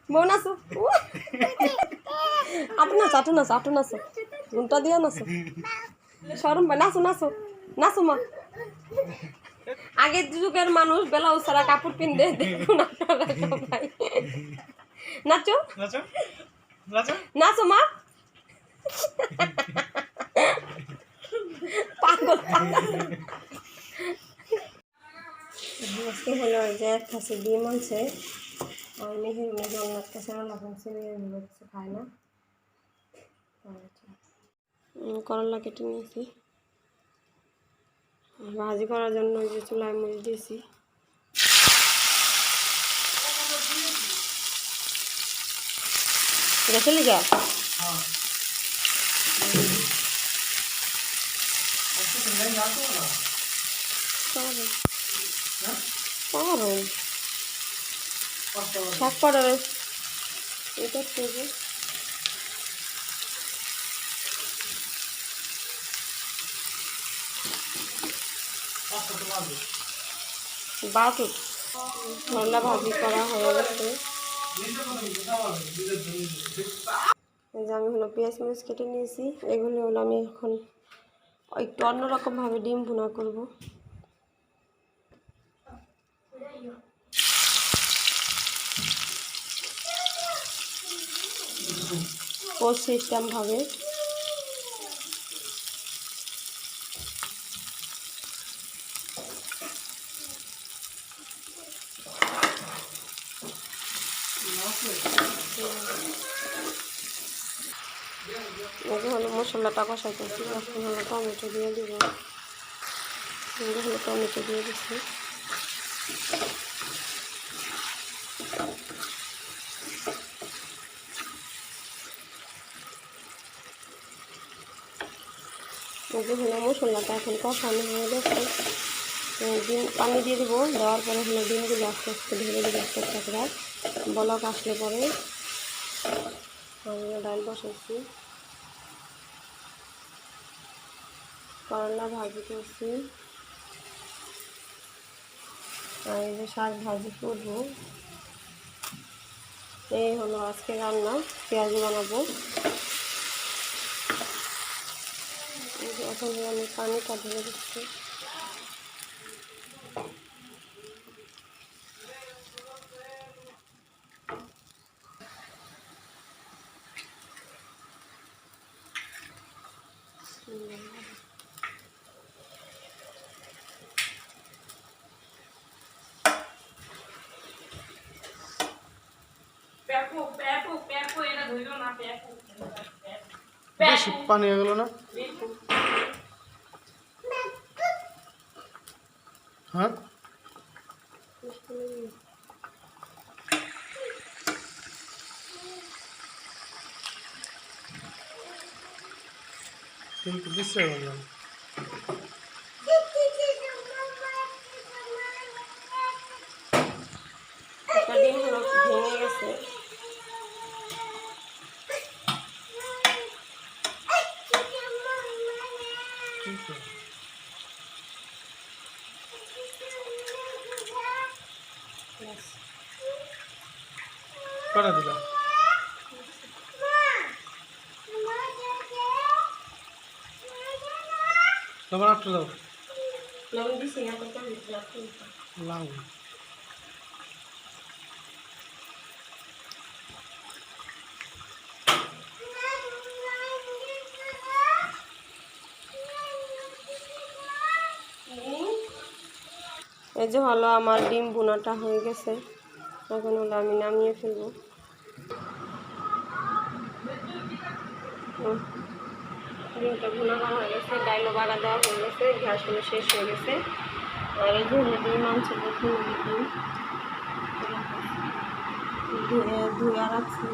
বউ নাচো আটু নাচো ঘুমটা দিয়া নাচো সরম ভাই নাচো নাচো নাচো মা আগের যুগের মানুষ বেলা সারা কাপড় পিনতে দেখুন আপনারা সবাই নাচো নাচো মা পাগল আজকে হলো যে এক কাছে ডিম আনছে আর মেহের জন্নার কাছে রান্না ছেলে কিছু খায় না করলা কেটে নিয়েছি ভাজি করার জন্য ওই যে চুলায় মরিচ দিয়েছি গেছে লিগা শাক পাউডার এটা করবো বাটুক করলা ভাজি করা হয়ে গেছে এই যে আমি হলো পেঁয়াজ মরিচ কেটে নিয়েছি এগুলো হলো আমি এখন একটু অন্যরকমভাবে ডিম ভুনা করব পোস্ট সিস্টেম ভাবে হলো মশলাটা কষাইতেছি এখন হলো টমেটো দিয়ে দিব হলো টমেটো দিয়ে দিচ্ছি হলো মশলাটা এখন কষানো হয়ে গেছে ডিম পানি দিয়ে দিব দেওয়ার পরে হলো ডিমগুলো আস্তে আস্তে ঢেলে দিব আস্তে আস্তে করে বলক আসলে পরে আমি ডাল বসাইছি করলা ভাজি করছি আর এই যে শাক ভাজি করবো এই হলো আজকে রান্না পেঁয়াজ বানাবো এখন আমি পানিটা ঢেলে দিচ্ছি বেশি পানি হয়ে গেল না হ্যাঁ কিন্তু বিশ্রাম হয়ে গেল ভেঙে গেছে কটা দিল লবণ আটটা দাও লবণ দিছি না লাউ এই যে হলো আমার ডিম ভুনাটা হয়ে গেছে এখন হলো আমি নামিয়ে ফেলবো ডিমটা ভুনা করা হয়ে গেছে ডাইলও বাড়া দেওয়া হয়ে গেছে গ্যাস হলো শেষ হয়ে গেছে আর এই যে ডিম আনছে দেখুন ডিম ধুয়ে রাখছি